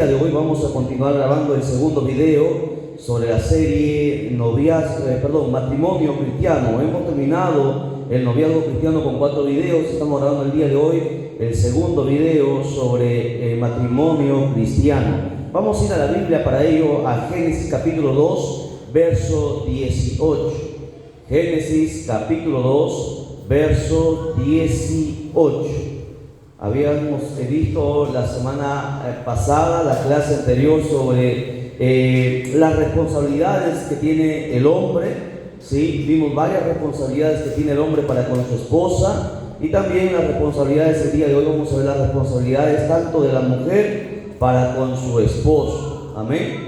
De hoy vamos a continuar grabando el segundo video sobre la serie matrimonio cristiano. Hemos terminado el noviazgo cristiano con 4 videos. Estamos grabando el día de hoy el segundo video sobre matrimonio cristiano. Vamos a ir a la Biblia para ello, a Génesis capítulo 2, verso 18. Génesis capítulo 2, verso 18. Habíamos visto la semana pasada, la clase anterior, sobre las responsabilidades que tiene el hombre. ¿Sí? Vimos varias responsabilidades que tiene el hombre para con su esposa, y también las responsabilidades. El día de hoy vamos a ver las responsabilidades tanto de la mujer para con su esposo. Amén.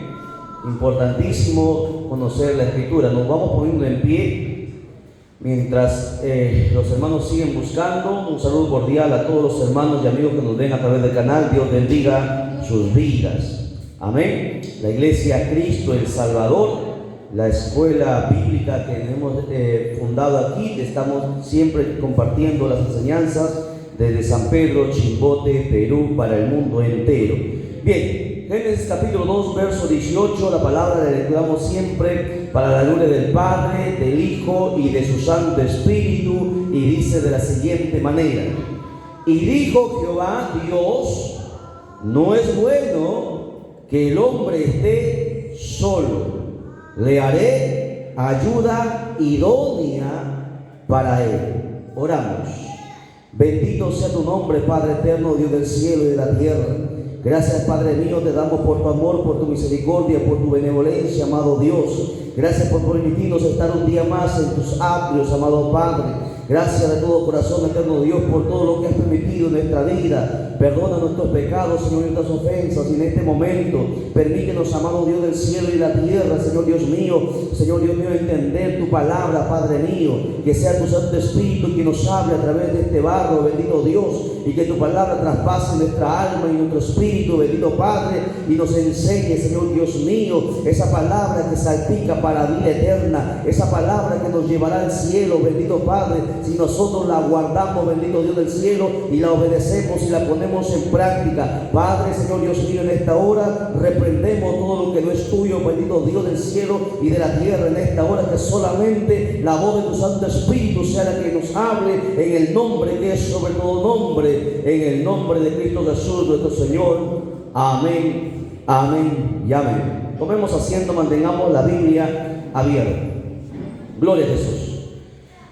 Importantísimo conocer la Escritura. Nos vamos poniendo en pie mientras los hermanos siguen buscando. Un saludo cordial a todos los hermanos y amigos que nos ven a través del canal. Dios bendiga sus vidas. Amén. La Iglesia Cristo el Salvador, la escuela bíblica que hemos fundado aquí, que estamos siempre compartiendo las enseñanzas desde San Pedro, Chimbote, Perú, para el mundo entero. Bien. Génesis capítulo 2, verso 18, la palabra le declaramos siempre para la gloria del Padre, del Hijo y de su Santo Espíritu, y dice de la siguiente manera: y dijo Jehová Dios, no es bueno que el hombre esté solo, le haré ayuda idónea para él. Oramos. Bendito sea tu nombre, Padre eterno, Dios del cielo y de la tierra. Gracias, Padre mío, te damos por tu amor, por tu misericordia, por tu benevolencia, amado Dios. Gracias por permitirnos estar un día más en tus atrios, amado Padre. Gracias de todo corazón, eterno Dios, por todo lo que has permitido en nuestra vida. Perdona nuestros pecados, Señor, y nuestras ofensas. Y en este momento, permítenos, amado Dios del cielo y la tierra, Señor Dios mío, entender tu palabra, Padre mío. Que sea tu Santo Espíritu quien nos hable a través de este barro, bendito Dios. Y que tu palabra traspase nuestra alma y nuestro espíritu, bendito Padre. Y nos enseñe, Señor Dios mío, esa palabra que salpica para vida eterna. Esa palabra que nos llevará al cielo, bendito Padre, si nosotros la guardamos, bendito Dios del cielo, y la obedecemos y la ponemos en práctica. Padre, Señor Dios mío, en esta hora reprendemos todo lo que no es tuyo, bendito Dios del cielo y de la tierra. En esta hora que solamente la voz de tu Santo Espíritu sea la que nos hable, en el nombre que es sobre todo nombre, en el nombre de Cristo Jesús nuestro Señor. Amén, amén y amén. Tomemos asiento, mantengamos la Biblia abierta. Gloria a Jesús.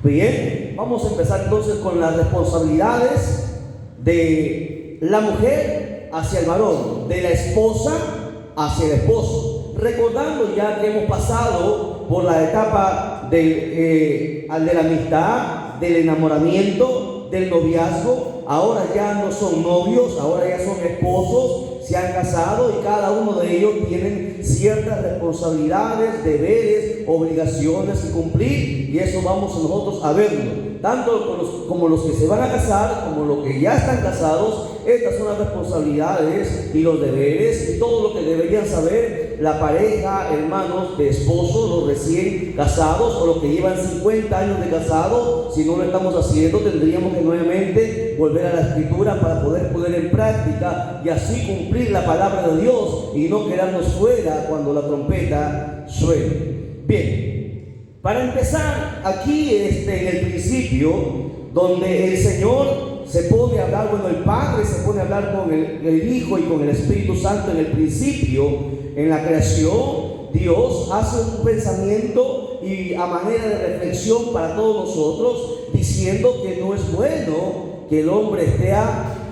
Bien, vamos a empezar entonces con las responsabilidades de la mujer hacia el varón, de la esposa hacia el esposo. Recordando ya que hemos pasado por la etapa de la amistad, del enamoramiento, del noviazgo. Ahora ya no son novios, ahora ya son esposos. Se han casado y cada uno de ellos tienen ciertas responsabilidades, deberes, obligaciones que cumplir, y eso vamos nosotros a verlo. Tanto como los que se van a casar, como los que ya están casados, estas son las responsabilidades y los deberes y todo lo que deberían saber la pareja, hermanos de esposos, los recién casados o los que llevan 50 años de casado. Si no lo estamos haciendo, tendríamos que nuevamente volver a la Escritura para poder poner en práctica y así cumplir la palabra de Dios y no quedarnos fuera cuando la trompeta suene. Bien, para empezar, aquí en el principio, donde el Señor se pone a hablar, el Padre se pone a hablar con el Hijo y con el Espíritu Santo en el principio, en la creación. Dios hace un pensamiento y a manera de reflexión para todos nosotros, diciendo que no es bueno que el hombre esté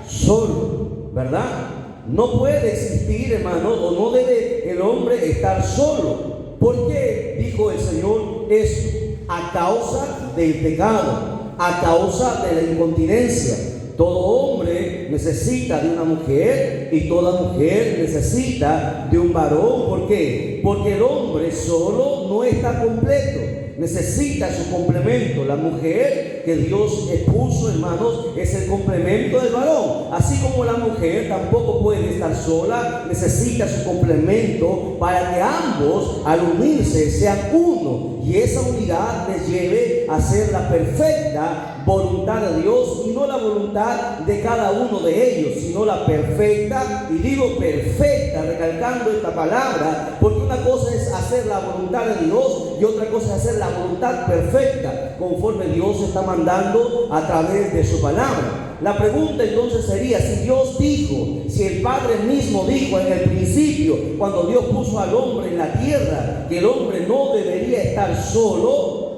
solo, ¿verdad? No puede existir, hermano, o no debe el hombre estar solo. ¿Por qué dijo el Señor eso? A causa del pecado, a causa de la incontinencia. Todo hombre necesita de una mujer y toda mujer necesita de un varón. ¿Por qué? Porque el hombre solo no está completo. necesita su complemento. La mujer que Dios puso, hermanos, es el complemento del varón. Así como la mujer tampoco puede estar sola, necesita su complemento para que ambos, al unirse, sean uno, y esa unidad les lleve hacer la perfecta voluntad de Dios y no la voluntad de cada uno de ellos, sino la perfecta, y digo perfecta, recalcando esta palabra, porque una cosa es hacer la voluntad de Dios y otra cosa es hacer la voluntad perfecta, conforme Dios está mandando a través de su palabra. La pregunta entonces sería, si Dios dijo, si el Padre mismo dijo en el principio, cuando Dios puso al hombre en la tierra, que el hombre no debería estar solo,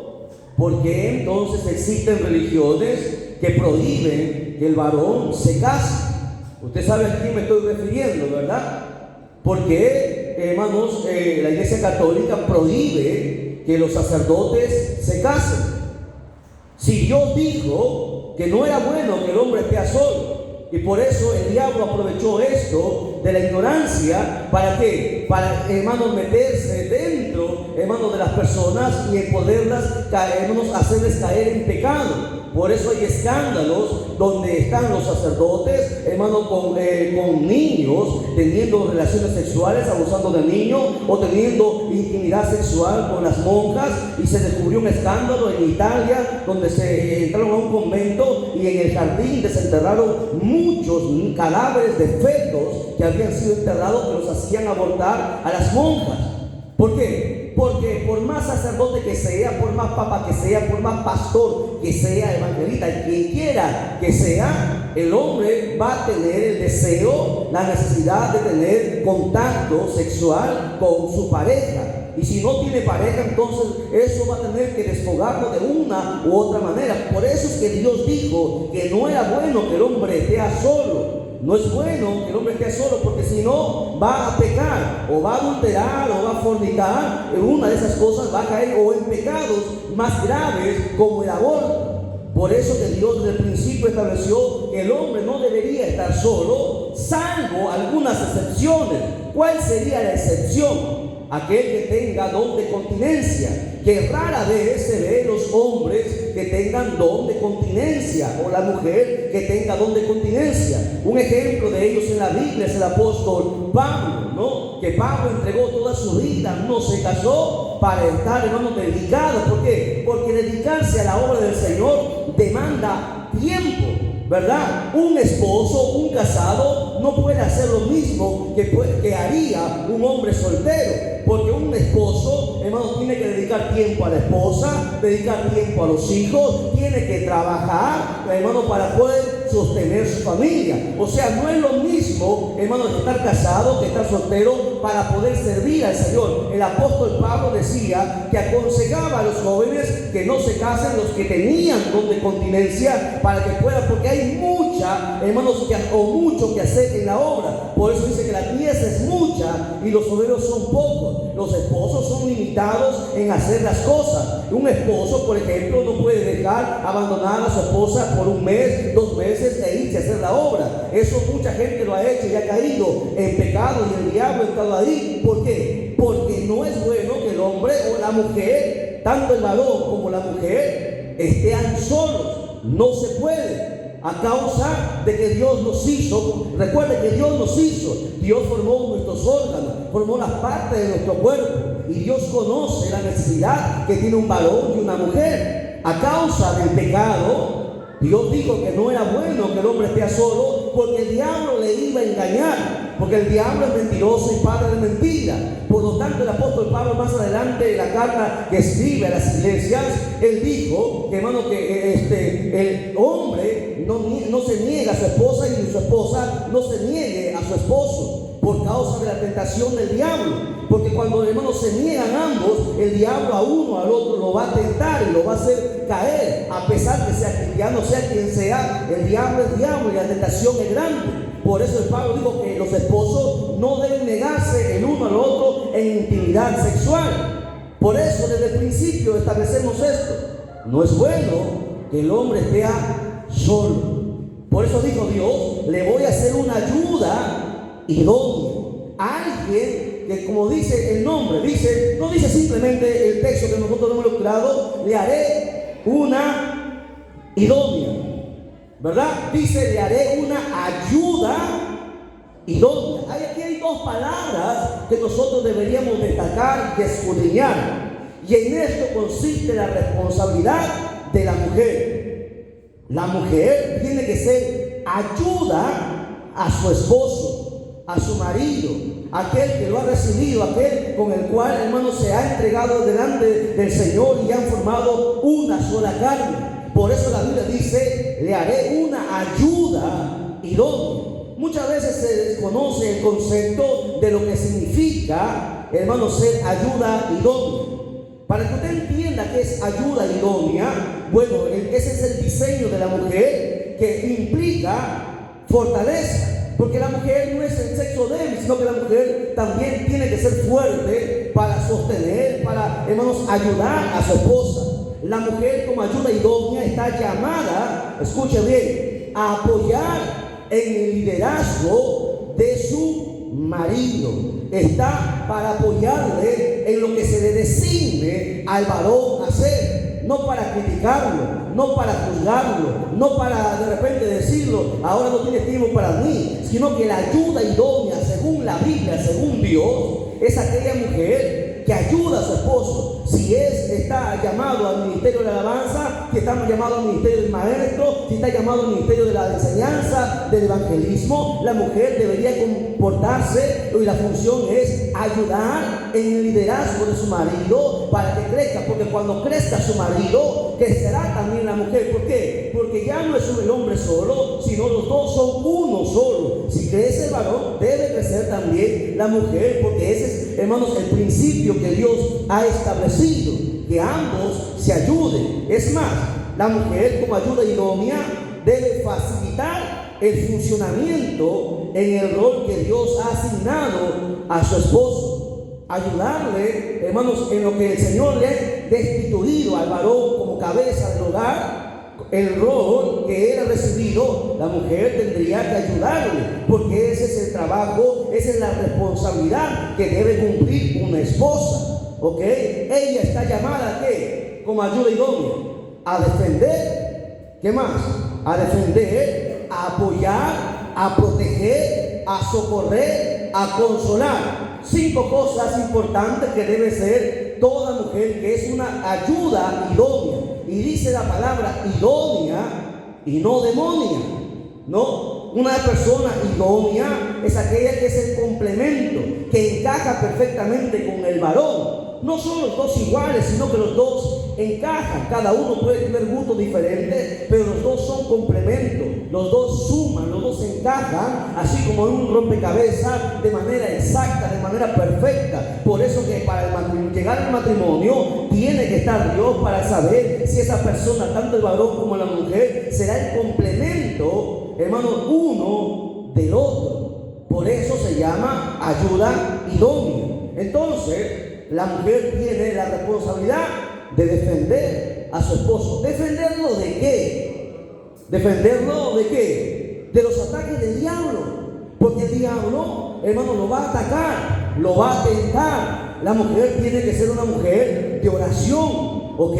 ¿por qué entonces existen religiones que prohíben que el varón se case? Usted sabe a quién me estoy refiriendo, ¿verdad? Porque, hermanos, la Iglesia Católica prohíbe que los sacerdotes se casen. Si Dios dijo que no era bueno que el hombre esté solo, y por eso el diablo aprovechó esto de la ignorancia, ¿para qué? Para, hermanos, meterse dentro, hermanos, de las personas y poderlas, hermanos, hacerles caer en pecado. Por eso hay escándalos donde están los sacerdotes, hermanos, con niños, teniendo relaciones sexuales, abusando de niños, o teniendo intimidad sexual con las monjas. Y se descubrió un escándalo en Italia, donde se entraron a un convento y en el jardín desenterraron muchos cadáveres de fetos que habían sido enterrados, que los hacían abortar a las monjas. ¿Por qué? Porque por más sacerdote que sea, por más papa que sea, por más pastor que sea, evangelista, quien quiera que sea, el hombre va a tener el deseo, la necesidad de tener contacto sexual con su pareja. Y si no tiene pareja, entonces eso va a tener que desfogarlo de una u otra manera. Por eso es que Dios dijo que no era bueno que el hombre esté solo. No es bueno que el hombre esté solo, porque si no va a pecar, o va a adulterar, o va a fornicar. Una de esas cosas va a caer o en pecados más graves como el aborto. Por eso que Dios desde el principio estableció que el hombre no debería estar solo, salvo algunas excepciones. ¿Cuál sería la excepción? Aquel que tenga don de continencia, que rara vez se ve los hombres que tengan don de continencia, o la mujer que tenga don de continencia. Un ejemplo de ellos en la Biblia es el apóstol Pablo, ¿no? Que Pablo entregó toda su vida, no se casó, para estar, hermanos, dedicado. ¿Por qué? Porque dedicarse a la obra del Señor demanda tiempo, ¿verdad? Un esposo, un casado, no puede hacer lo mismo que haría un hombre soltero. Porque un esposo, hermano, tiene que dedicar tiempo a la esposa, dedicar tiempo a los hijos, tiene que trabajar, hermano, para poder sostener su familia. O sea, no es lo mismo, hermano, estar casado que estar soltero para poder servir al Señor. El apóstol Pablo decía que aconsejaba a los jóvenes que no se casen los que tenían don de continencia, para que puedan, porque hay mucha, hermanos, mucho que hacer en la obra. Por eso dice que la pieza es mucha y los obreros son pocos. Los esposos son limitados en hacer las cosas. Un esposo, por ejemplo, no puede dejar abandonada a su esposa por un mes, 2 meses e irse a hacer la obra. Eso mucha gente lo ha hecho y ha caído en pecado, y el diablo ha estado ahí. ¿Por qué? Porque no es bueno que el hombre o la mujer, tanto el varón como la mujer, estén solos. No se puede. A causa de que Dios nos hizo. Recuerde que Dios nos hizo. Dios formó nuestros órganos, formó las partes de nuestro cuerpo, y Dios conoce la necesidad que tiene un varón y una mujer. A causa del pecado, Dios dijo que no era bueno que el hombre esté solo, porque el diablo le iba a engañar, porque el diablo es mentiroso y padre de mentira. Por lo tanto, el apóstol Pablo, más adelante en la carta que escribe a las iglesias, él dijo que, hermano, que el hombre no se niega a su esposa, y su esposa no se niegue a su esposo, por causa de la tentación del diablo. Porque cuando, hermanos, se niegan ambos, el diablo a uno al otro lo va a tentar y lo va a hacer caer. A pesar que sea cristiano, sea quien sea, el diablo es diablo y la tentación es grande. Por eso el Pablo dijo que los esposos no deben negarse el uno al otro en intimidad sexual. Por eso desde el principio establecemos esto. No es bueno que el hombre esté solo. Por eso dijo Dios, le voy a hacer una ayuda idónea. Alguien que, como dice el nombre, no dice simplemente el texto que nosotros hemos ilustrado, le haré una idónea, ¿verdad? Dice, le haré una ayuda idónea. Aquí hay 2 palabras que nosotros deberíamos destacar y escudriñar. Y en esto consiste la responsabilidad de la mujer. La mujer tiene que ser ayuda a su esposo, a su marido, aquel que lo ha recibido, aquel con el cual, hermano, se ha entregado delante del Señor y han formado una sola carne. Por eso la Biblia dice: le haré una ayuda idónea. Muchas veces se desconoce el concepto de lo que significa, hermano, ser ayuda idónea. Para que usted entienda qué es ayuda idónea, bueno, ese es el diseño de la mujer, que implica fortaleza. Porque la mujer no es el sexo débil, sino que la mujer también tiene que ser fuerte para sostener, para, hermanos, ayudar a su esposa. La mujer, como ayuda idónea, está llamada, escuche bien, a apoyar en el liderazgo de su marido. Está para apoyarle en lo que se le designe al varón hacer, no para criticarlo, no para juzgarlo, no para de repente decirlo: ahora no tienes tiempo para mí, sino que la ayuda idónea, según la Biblia, según Dios, es aquella mujer que ayuda a su esposo. Si está llamado al ministerio de la alabanza, si está llamado al ministerio del maestro, si está llamado al ministerio de la enseñanza, del evangelismo, la mujer debería comportarse, y la función es ayudar en el liderazgo de su marido para que crezca. Porque cuando crezca su marido, crecerá también la mujer. ¿Por qué? Porque ya no es el hombre solo, sino los dos son uno solo. Si crece el varón, debe crecer también la mujer, porque ese es, hermanos, el principio que Dios ha establecido, que ambos se ayuden. Es más, la mujer, como ayuda idónea, debe facilitar el funcionamiento en el rol que Dios ha asignado a su esposo. Ayudarle, hermanos, en lo que el Señor le ha destituido al varón como cabeza del hogar. El rol que él ha recibido, la mujer tendría que ayudarle, porque ese es el trabajo, esa es la responsabilidad que debe cumplir una esposa. ¿Ok? Ella está llamada ¿a qué? Como ayuda idónea, a defender. ¿Qué más? A defender, a apoyar, a proteger, a socorrer, a consolar. 5 cosas importantes que debe ser toda mujer, que es una ayuda idónea. Y dice la palabra idónea y no demonia. No, una persona idónea es aquella que es el complemento, que encaja perfectamente con el varón. No son los dos iguales, sino que los dos encajan. Cada uno puede tener gustos diferentes, pero los dos son complementos. Los dos suman, los dos encajan, así como en un rompecabezas, de manera exacta, de manera perfecta. Por eso que para llegar al matrimonio tiene que estar Dios para saber si esa persona, tanto el varón como la mujer, será el complemento, hermano, uno del otro. Por eso se llama ayuda idónea. Entonces, la mujer tiene la responsabilidad de defender a su esposo. ¿Defenderlo de qué? ¿Defenderlo de qué? De los ataques del diablo. Porque el diablo, hermano, lo va a atacar, lo va a tentar. La mujer tiene que ser una mujer de oración. ¿Ok?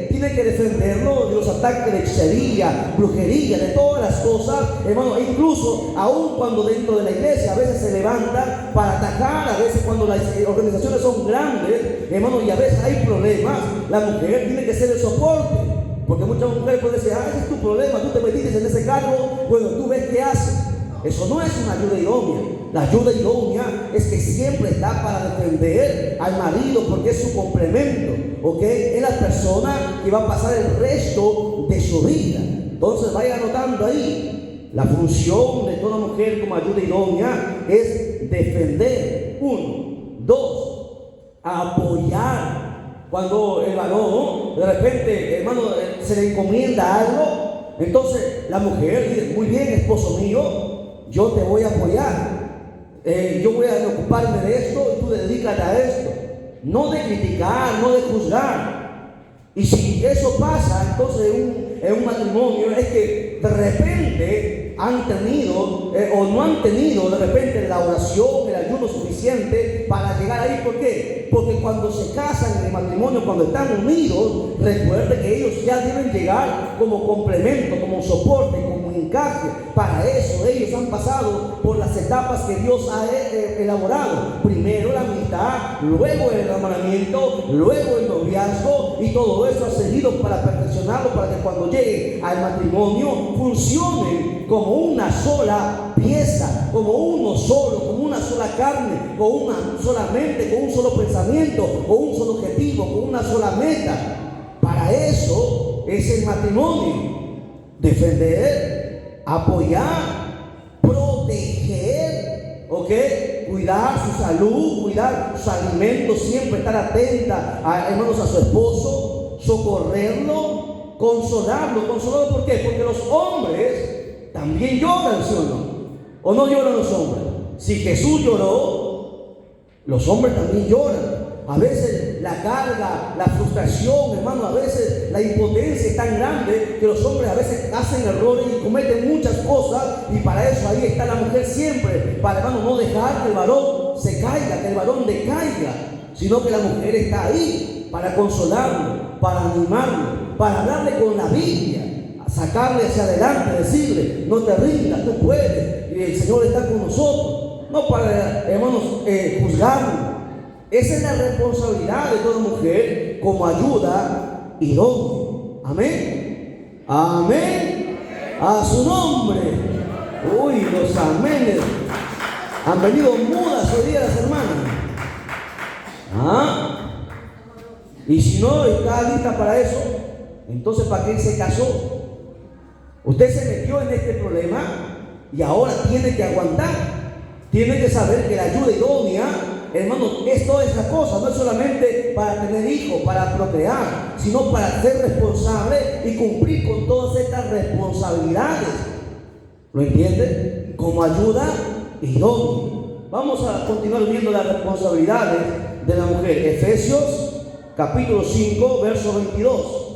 Tiene que defenderlo de los ataques de hechicería, brujería, de todas las cosas, hermano. E incluso, aun cuando dentro de la iglesia a veces se levanta para atacar, a veces cuando las organizaciones son grandes, hermano, y a veces hay problemas, la mujer tiene que ser el soporte. Porque muchas mujeres pueden decir: ese es tu problema, tú te metiste en ese cargo, bueno, tú ves qué haces. Eso no es una ayuda idónea. La ayuda idónea es que siempre está para defender al marido, porque es su complemento. ¿Ok? Es la persona que va a pasar el resto de su vida. Entonces vaya anotando ahí. La función de toda mujer como ayuda idónea es defender. 1. 2. Apoyar. Cuando el varón de repente, hermano, se le encomienda algo, entonces la mujer dice: muy bien, esposo mío, yo te voy a apoyar, yo voy a ocuparme de esto y tú dedícate a esto. No de criticar, no de juzgar. Y si eso pasa, entonces en un matrimonio es que de repente han tenido o no han tenido de repente la oración, el ayuno suficiente para llegar ahí. ¿Por qué? Porque cuando se casan en el matrimonio, cuando están unidos, recuerden que ellos ya deben llegar como complemento, como soporte, como con encaje. Para eso ellos han pasado por las etapas que Dios ha elaborado. Primero la amistad, luego el enamoramiento, luego el noviazgo, y todo eso ha servido para perfeccionarlo, para que cuando llegue al matrimonio funcionen como una sola pieza, como uno solo, como una sola carne, con una sola mente, con un solo pensamiento, con un solo objetivo, con una sola meta. Para eso es el matrimonio. Defender, apoyar, proteger, ¿ok? Cuidar su salud, cuidar sus alimentos, siempre estar atenta, hermanos, a su esposo, socorrerlo, consolarlo. ¿Consolarlo por qué? Porque los hombres también lloran, ¿sí o no? ¿O no lloran los hombres? Si Jesús lloró, los hombres también lloran. A veces la carga, la frustración, hermano, a veces la impotencia es tan grande que los hombres a veces hacen errores y cometen muchas cosas, y para eso ahí está la mujer siempre, para, hermano, no dejar que el varón se caiga, que el varón decaiga, sino que la mujer está ahí para consolarlo, para animarlo, para hablarle con la Biblia, a sacarle hacia adelante, decirle: no te rindas, tú puedes, y el Señor está con nosotros. No para, hermanos, juzgarlo. Esa es la responsabilidad de toda mujer como ayuda idónea. Amén. Amén. A su nombre. Uy, los amenes han venido mudas hoy día las hermanas. Y si no está lista para eso, entonces ¿para qué se casó? Usted se metió en este problema y ahora tiene que aguantar. Tiene que saber que la ayuda idónea, hermanos, es toda esa cosa. No es solamente para tener hijos, para procrear, sino para ser responsable y cumplir con todas estas responsabilidades. ¿Lo entiende? Como ayuda idónea. Vamos a continuar viendo las responsabilidades de la mujer. Efesios capítulo 5, verso 22.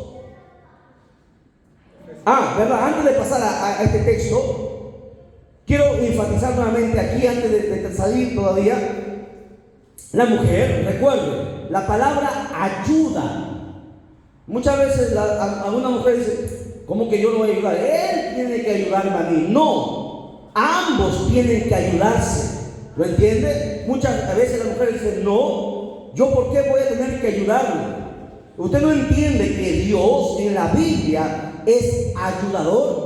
¿Verdad? Antes de pasar a este texto, quiero enfatizar nuevamente aquí, antes de salir todavía. La mujer, recuerde, la palabra ayuda. Muchas veces alguna mujer dice: ¿cómo que yo lo voy a ayudar? Él tiene que ayudarme a mí. No, ambos tienen que ayudarse. ¿Lo entiende? Muchas veces la mujer dice: no, ¿yo por qué voy a tener que ayudarle? Usted no entiende que Dios en la Biblia es ayudador.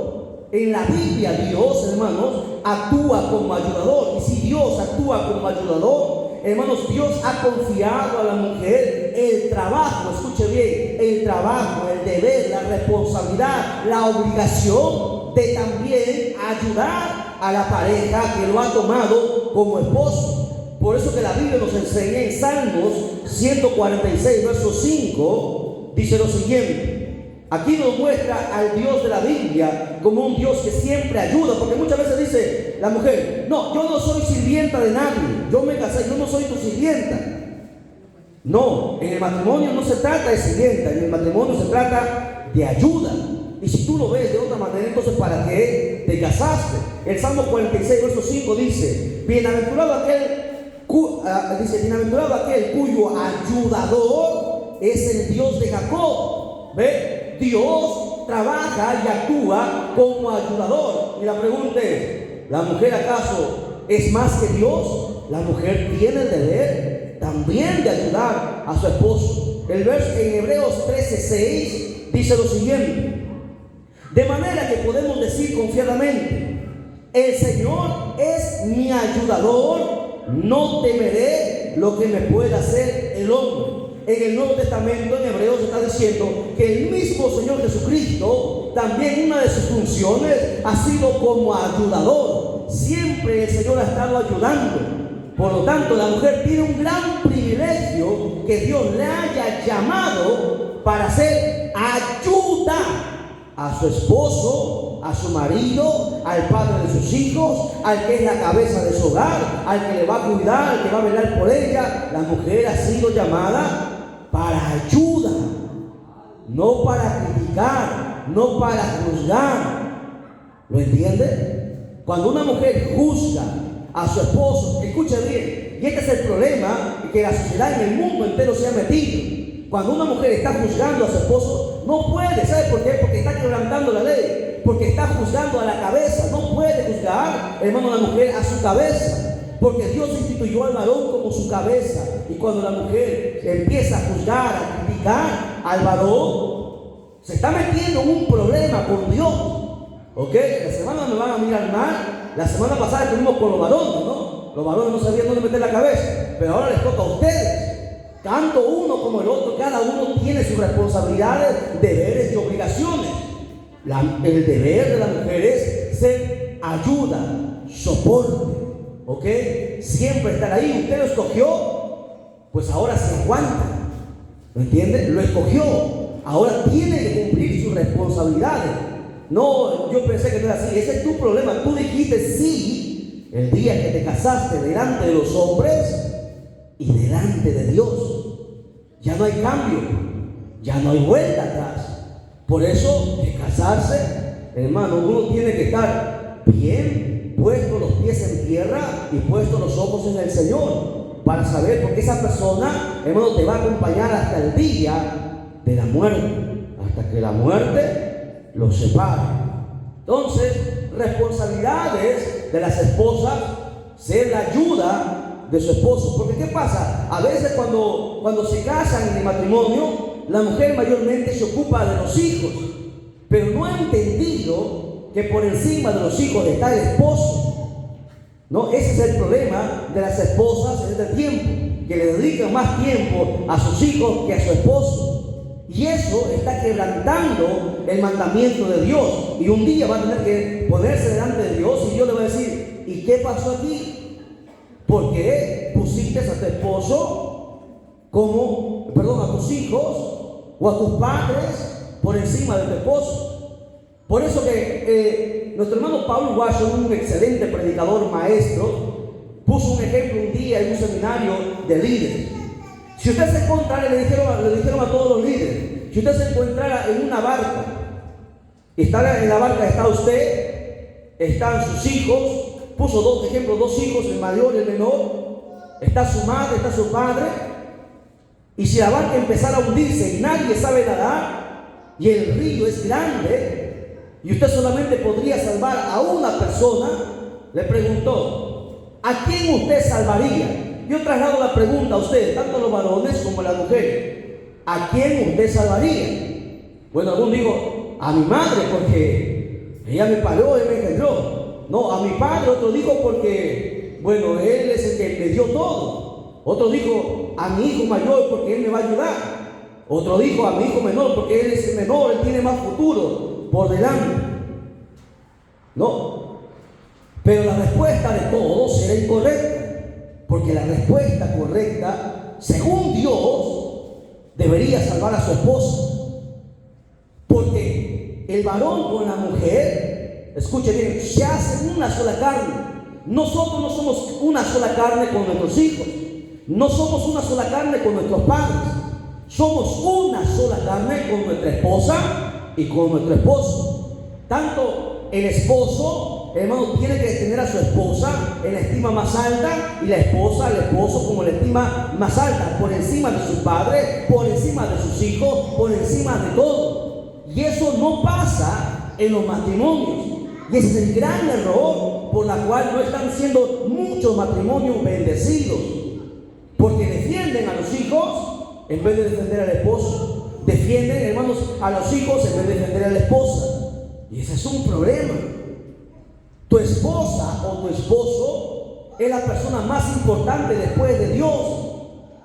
En la Biblia Dios, hermanos, actúa como ayudador. Y si Dios actúa como ayudador, hermanos, Dios ha confiado a la mujer el trabajo, escuche bien, el trabajo, el deber, la responsabilidad, la obligación de también ayudar a la pareja que lo ha tomado como esposo. Por eso que la Biblia nos enseña en Salmos 146, verso 5, dice lo siguiente. Aquí nos muestra al Dios de la Biblia como un Dios que siempre ayuda, porque muchas veces dice la mujer: no, yo no soy sirvienta de nadie, yo me casé, yo no soy tu sirvienta. No, en el matrimonio no se trata de sirvienta, en el matrimonio se trata de ayuda. Y si tú lo ves de otra manera, entonces ¿para qué te casaste? El Salmo 46, verso 5 dice: bienaventurado aquel cuyo ayudador es el Dios de Jacob. ¿Ve? Dios trabaja y actúa como ayudador. Y la pregunta es: ¿la mujer acaso es más que Dios? La mujer tiene el deber también de ayudar a su esposo. El verso en Hebreos 13:6 dice lo siguiente: de manera que podemos decir confiadamente: el Señor es mi ayudador, no temeré lo que me pueda hacer el hombre. En el Nuevo Testamento, en Hebreos, está diciendo que el mismo Señor Jesucristo, también una de sus funciones ha sido como ayudador. Siempre el Señor ha estado ayudando. Por lo tanto, la mujer tiene un gran privilegio que Dios le haya llamado para hacer ayuda a su esposo, a su marido, al padre de sus hijos, al que es la cabeza de su hogar, al que le va a cuidar, al que va a velar por ella. La mujer ha sido llamada para ayuda, no para criticar, no para juzgar. ¿Lo entiende? Cuando una mujer juzga a su esposo, escuche bien, y este es el problema que la sociedad en el mundo entero se ha metido. Cuando una mujer está juzgando a su esposo, no puede. ¿Sabe por qué? Porque está quebrantando la ley. qué? Porque está juzgando a la cabeza. No puede juzgar, hermano, la mujer a su cabeza. Porque Dios instituyó al varón como su cabeza. Y cuando la mujer empieza a juzgar, a criticar al varón, se está metiendo en un problema con Dios. ¿Ok? La semana me van a mirar mal. La semana pasada estuvimos con los varones, ¿no? Los varones no sabían dónde meter la cabeza. Pero ahora les toca a ustedes. Tanto uno como el otro, cada uno tiene sus responsabilidades, deberes y obligaciones. El deber de la mujer es ser ayuda, soporte. ¿Ok? Siempre estar ahí. Usted lo escogió, pues ahora se aguanta. ¿Me entiende? Lo escogió. Ahora tiene que cumplir sus responsabilidades. No, yo pensé que no era así. Ese es tu problema. Tú dijiste sí el día que te casaste delante de los hombres y delante de Dios. Ya no hay cambio. Ya no hay vuelta atrás. Por eso, de casarse, hermano, uno tiene que estar bien puesto los pies en tierra y puesto los ojos en el Señor, para saber, porque esa persona, hermano, te va a acompañar hasta el día de la muerte, hasta que la muerte los separe. Entonces, responsabilidades de las esposas, ser la ayuda de su esposo. Porque ¿qué pasa? A veces cuando se casan en el matrimonio, la mujer mayormente se ocupa de los hijos, pero no ha entendido que por encima de los hijos está el esposo. ¿No? Ese es el problema de las esposas en este tiempo, que le dedican más tiempo a sus hijos que a su esposo. Y eso está quebrantando el mandamiento de Dios. Y un día va a tener que ponerse delante de Dios y Dios le va a decir: ¿y qué pasó aquí? ¿Por qué pusiste a tu esposo a tus hijos o a tus padres por encima de tu esposo? Por eso que nuestro hermano Paul Washer, un excelente predicador maestro, puso un ejemplo un día en un seminario de líderes. Si usted se encontrara, le dijeron a todos los líderes, si usted se encontrara en una barca, en la barca está usted, están sus hijos, puso dos hijos, el mayor y el menor, está su madre, está su padre, y si la barca empezara a hundirse y nadie sabe nadar, y el río es grande, y usted solamente podría salvar a una persona, le preguntó: ¿a quién usted salvaría? Yo traslado la pregunta a ustedes, tanto los varones como las mujeres: ¿a quién usted salvaría? Bueno, alguno dijo: a mi madre, porque ella me parió, ella me engendró. No, a mi padre. Otro dijo: porque, bueno, él es el que me dio todo. Otro dijo: a mi hijo mayor, porque él me va a ayudar. Otro dijo: a mi hijo menor, porque él es el menor, él tiene más futuro por delante. No, pero la respuesta de todos era incorrecta, porque la respuesta correcta, según Dios, debería salvar a su esposa, porque el varón con la mujer, escuche bien, se hacen una sola carne. Nosotros no somos una sola carne con nuestros hijos, no somos una sola carne con nuestros padres, somos una sola carne con nuestra esposa y con nuestro esposo. Tanto el esposo, hermano, tiene que tener a su esposa en la estima más alta, y la esposa al esposo como la estima más alta, por encima de su padre, por encima de sus hijos, por encima de todo. Y eso no pasa en los matrimonios, y ese es el gran error por la cual no están siendo muchos matrimonios bendecidos, porque defienden a los hijos en vez de defender al esposo. Defienden, hermanos, a los hijos en vez de defender a la esposa. Y ese es un problema. Tu esposa o tu esposo es la persona más importante después de Dios.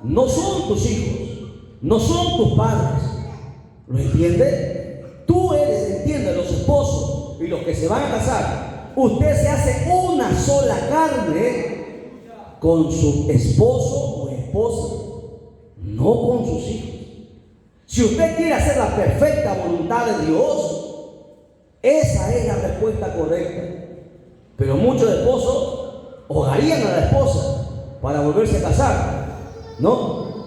No son tus hijos, no son tus padres. ¿Lo entiende? Tú entiende, los esposos y los que se van a casar, usted se hace una sola carne con su esposo o esposa, no con sus hijos. Si usted quiere hacer la perfecta voluntad de Dios, esa es la respuesta correcta. Pero muchos esposos ahogarían a la esposa para volverse a casar, ¿no?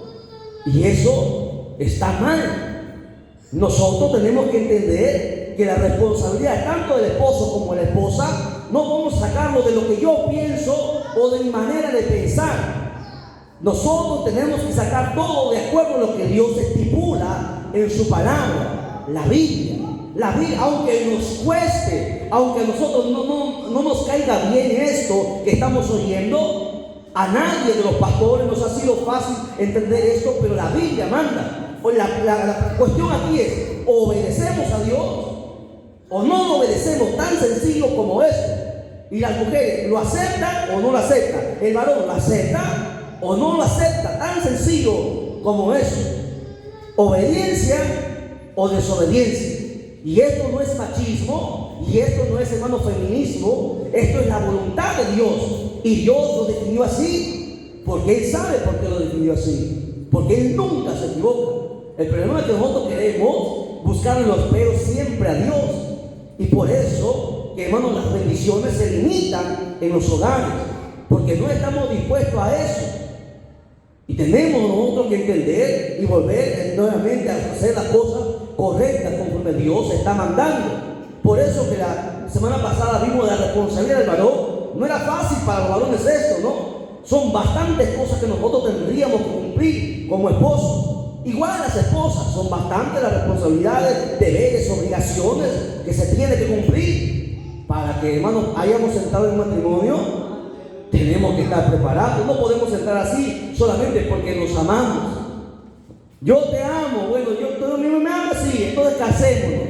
Y eso está mal. Nosotros tenemos que entender que la responsabilidad tanto del esposo como de la esposa no vamos a sacarlo de lo que yo pienso o de mi manera de pensar. Nosotros tenemos que sacar todo de acuerdo a lo que Dios estipula en su palabra, la Biblia. La Biblia, aunque nos cueste, aunque a nosotros no nos caiga bien esto que estamos oyendo, a nadie de los pastores nos ha sido fácil entender esto, pero la Biblia manda. La cuestión aquí es, ¿obedecemos a Dios o no lo obedecemos? Tan sencillo como eso. Y las mujeres, ¿lo aceptan o no lo aceptan? El varón, ¿lo acepta o no lo acepta? Tan sencillo como eso. Obediencia o desobediencia. Y esto no es machismo, y esto no es, hermano, feminismo. Esto es la voluntad de Dios. Y Dios lo definió así, porque Él sabe por qué lo definió así. Porque Él nunca se equivoca. El problema es que nosotros queremos buscar en los peros siempre a Dios. Y por eso, hermano, las bendiciones se limitan en los hogares, porque no estamos dispuestos a eso. Y tenemos nosotros que entender y volver nuevamente a hacer las cosas correctas conforme Dios está mandando. Por eso que la semana pasada vimos la responsabilidad del varón. No era fácil para los varones esto, ¿no? Son bastantes cosas que nosotros tendríamos que cumplir como esposos. Igual las esposas, son bastantes las responsabilidades, deberes, obligaciones que se tienen que cumplir. Para que, hermanos, hayamos entrado en matrimonio, tenemos que estar preparados. No podemos entrar así solamente porque nos amamos. Yo te amo, bueno, tú a mí no me amas, sí, entonces casémonos.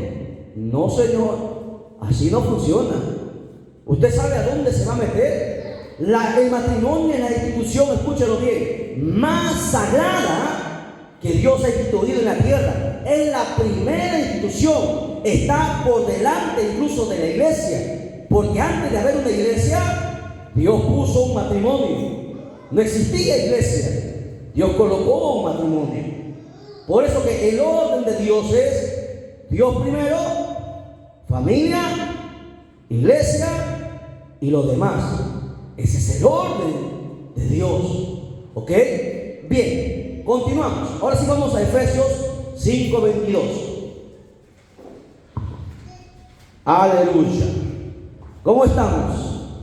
No, señor, así no funciona. ¿Usted sabe a dónde se va a meter? El matrimonio es la institución, escúchelo bien, más sagrada que Dios ha instituido en la tierra. Es la primera institución. Está por delante incluso de la iglesia. Porque antes de haber una iglesia, Dios puso un matrimonio. No existía iglesia. Dios colocó un matrimonio. Por eso que el orden de Dios es Dios primero, familia, iglesia y los demás. Ese es el orden de Dios. ¿Ok? Bien, continuamos. Ahora sí vamos a Efesios 5:22. Aleluya. ¿Cómo estamos?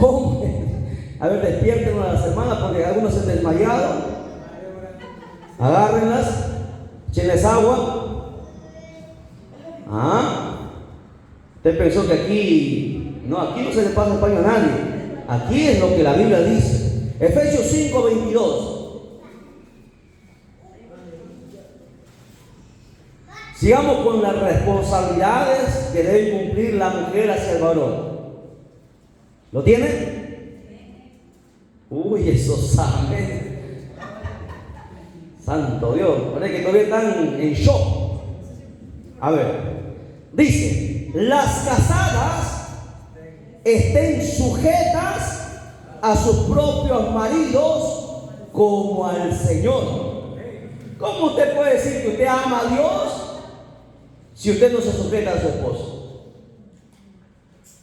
Oh, a ver, despierten a las hermanas porque algunos se han desmayado. Agárrenlas, échenles agua. Usted pensó que aquí no se le pasa el paño a nadie. Aquí es lo que la Biblia dice. Efesios 5:22. Sigamos con las responsabilidades que debe cumplir la mujer hacia el varón. ¿Lo tienen? Uy, eso sabe. Santo Dios, parece que todavía están en shock. A ver, dice: las casadas estén sujetas a sus propios maridos como al Señor. ¿Cómo usted puede decir que usted ama a Dios si usted no se sujeta a su esposo?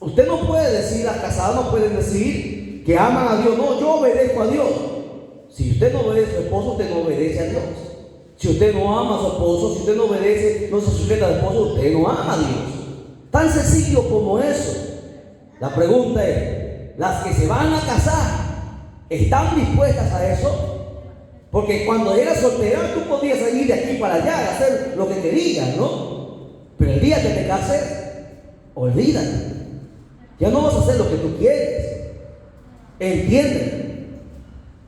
Usted no puede decir, las casadas no pueden decir que aman a Dios. No, yo obedezco a Dios. Si usted no obedece a su esposo, usted no obedece a Dios. Si usted no ama a su esposo, si usted no obedece, no se sujeta a su esposo, usted no ama a Dios. Tan sencillo como eso. La pregunta es, ¿las que se van a casar están dispuestas a eso? Porque cuando eras soltera, tú podías ir de aquí para allá y hacer lo que querías, ¿no? Pero el día que te cases, olvídate. Ya no vas a hacer lo que tú quieres. ¿Entienden?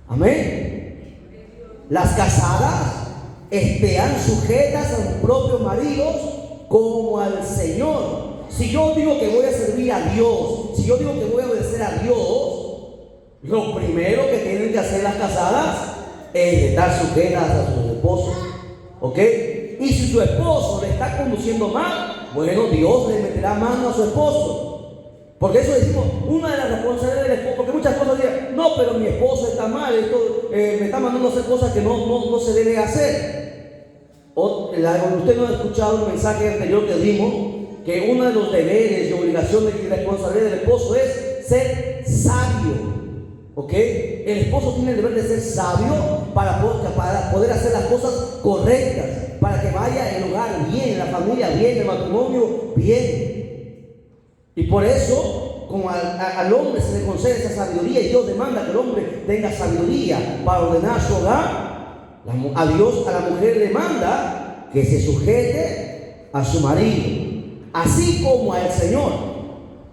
Amén. Las casadas estén sujetas a sus propios maridos como al Señor. Si yo digo que voy a servir a Dios, si yo digo que voy a obedecer a Dios, lo primero que tienen que hacer las casadas es estar sujetas a sus esposos. ¿Ok? Y si su esposo le está conduciendo mal, bueno, Dios le meterá mano a su esposo. Porque eso decimos, una de las responsabilidades del esposo, porque muchas cosas dicen, no, pero mi esposo está mal, esto, me está mandando a hacer cosas que no se debe hacer. Usted no ha escuchado el mensaje anterior que dimos, que uno de los deberes y obligaciones y responsabilidades del esposo es ser sabio. ¿Ok? El esposo tiene el deber de ser sabio para poder hacer las cosas correctas, para que vaya el hogar bien, la familia bien, el matrimonio bien. Y por eso, como al hombre se le concede esa sabiduría, y Dios demanda que el hombre tenga sabiduría para ordenar su hogar, a Dios, a la mujer le manda que se sujete a su marido, así como al Señor.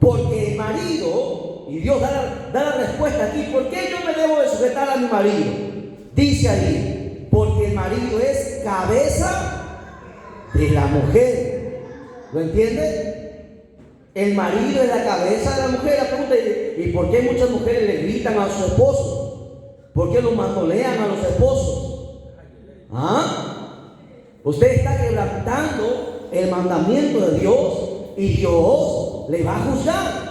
Porque el marido, y Dios da la respuesta aquí, ¿por qué yo me debo de sujetar a mi marido? Dice ahí, porque el marido es cabeza de la mujer. ¿Lo entiende? El marido es la cabeza de la mujer. La pregunta es, ¿y por qué muchas mujeres le gritan a sus esposos? ¿Por qué los mandolean a los esposos? ¿Ah? Usted está quebrantando el mandamiento de Dios y Dios le va a juzgar.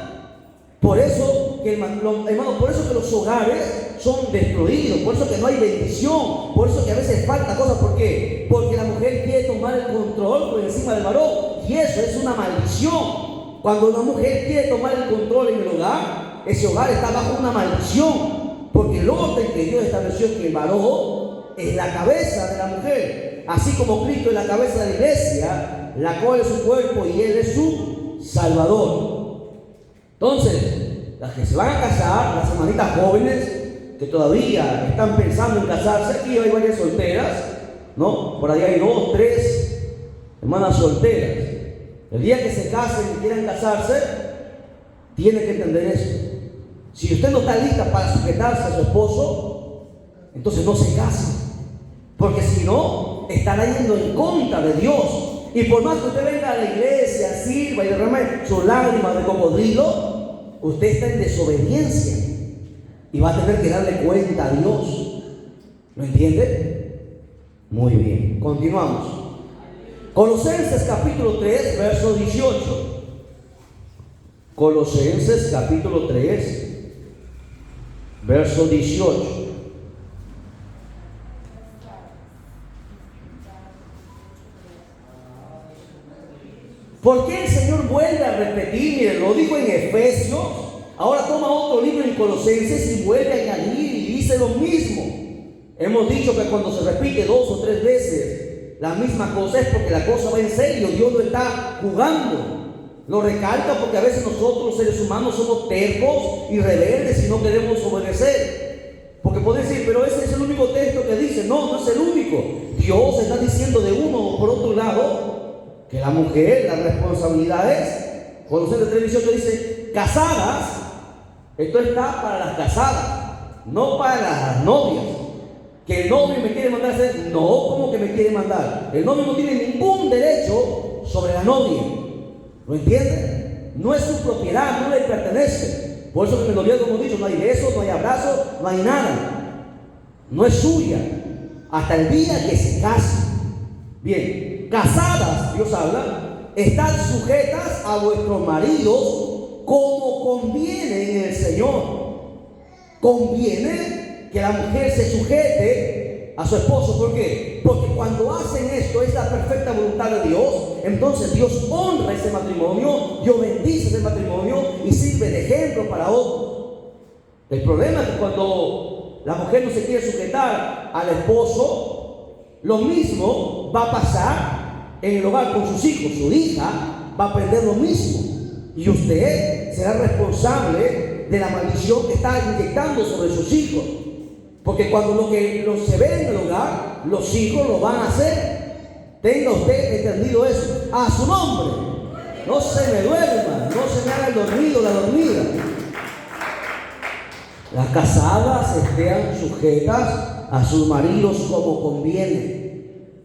Por eso que hermano, por eso que los hogares son destruidos, por eso que no hay bendición, por eso que a veces falta cosas. ¿Por qué? Porque la mujer quiere tomar el control por encima del varón, y eso es una maldición. Cuando una mujer quiere tomar el control en el hogar, ese hogar está bajo una maldición, porque el orden que Dios estableció es que el varón es la cabeza de la mujer, así como Cristo es la cabeza de la iglesia, la cual es su cuerpo y Él es su Salvador. Entonces, las que se van a casar, las hermanitas jóvenes que todavía están pensando en casarse, aquí hay varias solteras, ¿no? Por ahí hay 2, 3 hermanas solteras. El día que se casen y quieran casarse, tiene que entender esto. Si usted no está lista para sujetarse a su esposo, entonces no se case, porque si no, estará yendo en contra de Dios. Y por más que usted venga a la iglesia, sirva y derrame sus lágrimas de cocodrilo, usted está en desobediencia y va a tener que darle cuenta a Dios. ¿Lo entiende? Muy bien, continuamos. Colosenses capítulo 3, verso 18. Colosenses capítulo 3, verso 18. ¿Por qué el Señor vuelve a repetir? Mire, lo dijo en Efesios, ahora toma otro libro en Colosenses y vuelve a añadir y dice lo mismo. Hemos dicho que cuando se repite 2 o 3 veces la misma cosa es porque la cosa va en serio, Dios no está jugando. Lo recalca porque a veces nosotros los seres humanos somos tercos y rebeldes y no queremos obedecer. Porque puede decir, pero ese es el único texto que dice. No, no es el único. Dios está diciendo de uno o por otro lado que la mujer, las responsabilidades, Colosenses 3:18 dice, casadas, esto está para las casadas, no para las novias. Que el novio me quiere mandar a hacer, no, ¿cómo que me quiere mandar? El novio no tiene ningún derecho sobre la novia. ¿Lo entiende? No es su propiedad, no le pertenece. Por eso que en el noviazgo hemos dicho, no hay besos, no hay abrazos, no hay nada. No es suya, hasta el día que se case. Bien, casadas, Dios habla, están sujetas a vuestros maridos como conviene en el Señor. Conviene que la mujer se sujete a su esposo. ¿Por qué? Porque cuando hacen esto, es la perfecta voluntad de Dios. Entonces Dios honra ese matrimonio, Dios bendice ese matrimonio y sirve de ejemplo para otros. El problema es que cuando la mujer no se quiere sujetar al esposo, lo mismo va a pasar en el hogar con sus hijos. Su hija va a aprender lo mismo y usted será responsable de la maldición que está inyectando sobre sus hijos, porque cuando lo se ve en el hogar, los hijos lo van a hacer. Tenga usted entendido eso. A su nombre, no se me duerma, no se me haga el dormido, la dormida. Las casadas estén sujetas a sus maridos como conviene.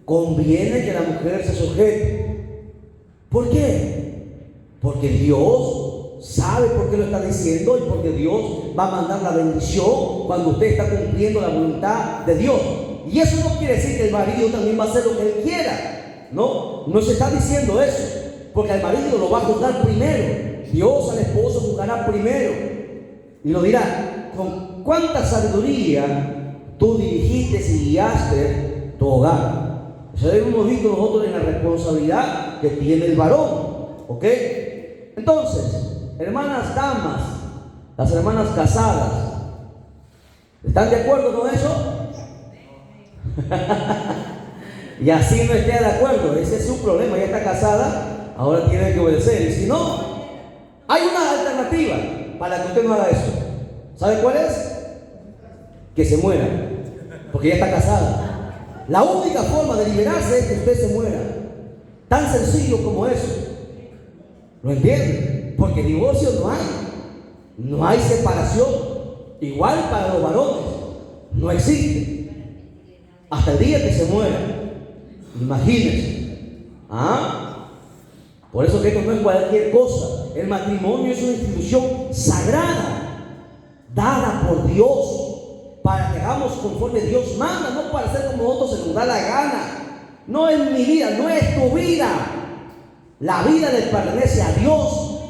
Conviene que la mujer se sujete. ¿Por qué? Porque Dios sabe por qué lo está diciendo y porque Dios va a mandar la bendición cuando usted está cumpliendo la voluntad de Dios. Y eso no quiere decir que el marido también va a hacer lo que él quiera. No, no se está diciendo eso, porque al marido lo va a juzgar primero. Dios al esposo juzgará primero y lo dirá: con cuánta sabiduría tú dirigiste y guiaste tu hogar. Eso hemos visto nosotros en la responsabilidad que tiene el varón. ¿Ok? Entonces, hermanas damas, las hermanas casadas, ¿están de acuerdo con eso? Y así no esté de acuerdo, ese es su problema. Ya está casada, ahora tiene que obedecer. Y si no, hay una alternativa para que usted no haga eso. ¿Sabe cuál es? Que se muera, porque ya está casada. La única forma de liberarse es que usted se muera. Tan sencillo como eso. ¿Lo entienden? Porque divorcio no hay. No hay separación. Igual para los varones. No existe. Hasta el día que se muera. Imagínense. ¿Ah? Por eso que esto no es cualquier cosa. El matrimonio es una institución sagrada, dada por Dios, para que hagamos conforme Dios manda, no para hacer como nosotros se nos da la gana. No es mi vida, no es tu vida. La vida le pertenece a Dios.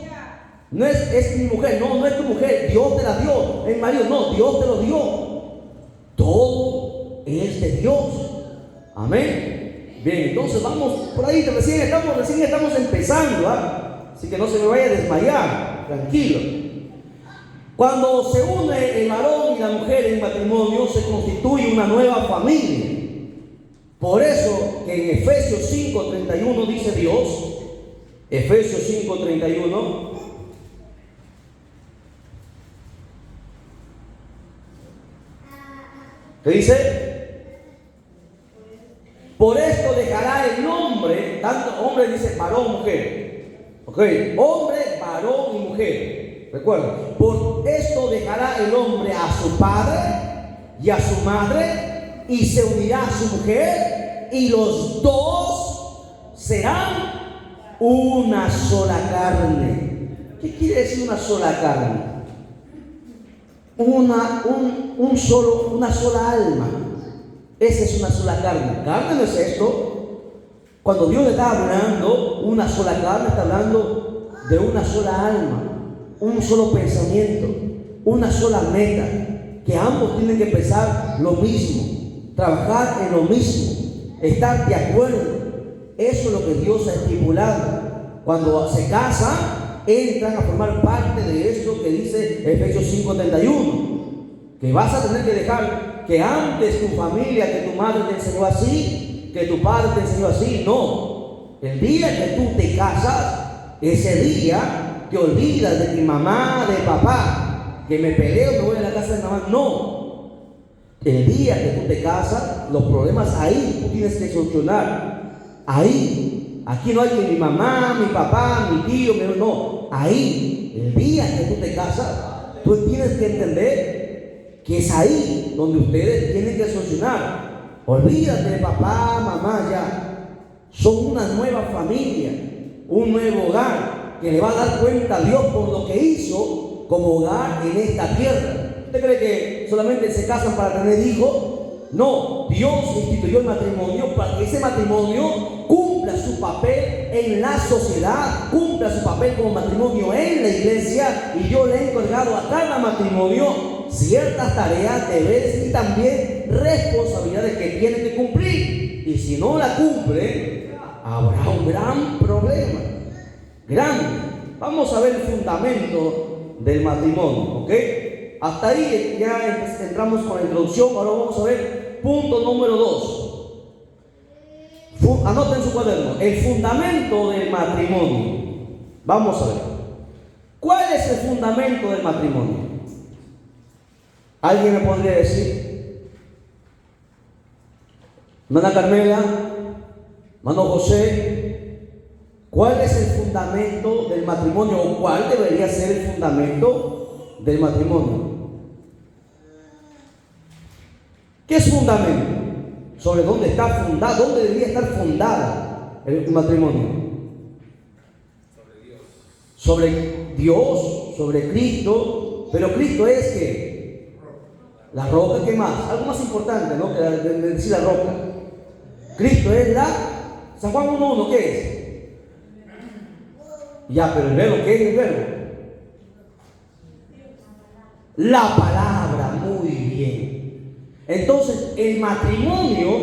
No es mi mujer, no es tu mujer, Dios te la dio. El marido, no, Dios te lo dio. Todo es de Dios. Amén. Bien, entonces vamos por ahí, recién estamos empezando, ¿ah? Así que no se me vaya a desmayar, tranquilo. Cuando se une el varón y la mujer en matrimonio, se constituye una nueva familia. Por eso que en Efesios 5:31 dice Dios, Efesios 5:31, ¿qué dice? Por esto dejará el hombre, tanto hombre dice varón, mujer. Ok, hombre, varón y mujer. Recuerda, por esto dejará el hombre a su padre y a su madre y se unirá a su mujer y los dos serán una sola carne. ¿Qué quiere decir una sola carne? Una sola alma. Esa es una sola carne. Carne no es esto. Cuando Dios le está hablando una sola carne, está hablando de una sola alma, un solo pensamiento, una sola meta, que ambos tienen que pensar lo mismo, trabajar en lo mismo, estar de acuerdo. Eso es lo que Dios ha estipulado. Cuando se casan, entran a formar parte de esto que dice Efesios 5:31, que vas a tener que dejar que antes tu familia, que tu madre te enseñó así, que tu padre te enseñó así. No, el día que tú te casas, ese día te olvidas de mi mamá, de papá, que me peleo, me voy a la casa de mamá. No, el día que tú te casas, los problemas ahí tú tienes que solucionar. Ahí, aquí no hay que mi mamá, mi papá, mi tío, no, ahí, el día que tú te casas, tú tienes que entender que es ahí donde ustedes tienen que solucionar. Olvídate de papá, mamá, ya. Son una nueva familia, un nuevo hogar que le va a dar cuenta a Dios por lo que hizo como hogar en esta tierra. ¿Usted cree que solamente se casan para tener hijos? No, Dios instituyó el matrimonio para que ese matrimonio cumpla su papel en la sociedad, cumpla su papel como matrimonio en la iglesia, y yo le he encargado a cada matrimonio ciertas tareas, deberes y también responsabilidades que tienen que cumplir. Y si no la cumplen, habrá un gran problema, grande. Vamos a ver el fundamento del matrimonio, ¿ok? Hasta ahí ya entramos con la introducción. Ahora vamos a ver punto número 2. Anoten su cuaderno, el fundamento del matrimonio. Vamos a ver, ¿cuál es el fundamento del matrimonio? ¿Alguien me podría decir? Hermana Carmela, hermano José, ¿cuál es el fundamento del matrimonio o cuál debería ser el fundamento del matrimonio? ¿Qué es fundamento? ¿Sobre dónde está fundado? ¿Dónde debería estar fundado el matrimonio? Sobre Dios, sobre Cristo. Pero Cristo es que la roca. ¿Qué más? Algo más importante, ¿no? Que decir la roca. Cristo es la San Juan 1:1, ¿qué es? Ya, pero el verbo, ¿qué es el verbo? La palabra, muy bien. Entonces, el matrimonio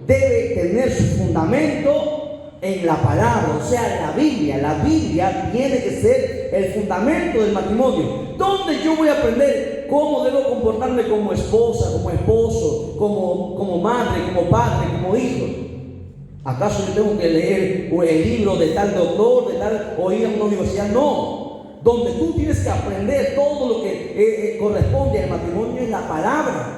debe tener su fundamento en la palabra, o sea, en la Biblia. La Biblia tiene que ser el fundamento del matrimonio. ¿Dónde yo voy a aprender cómo debo comportarme como esposa, como esposo, como madre, como padre, como hijo? ¿Acaso yo tengo que leer el libro de tal doctor, de tal, o ir a una universidad? No. Donde tú tienes que aprender todo lo que corresponde al matrimonio es la palabra.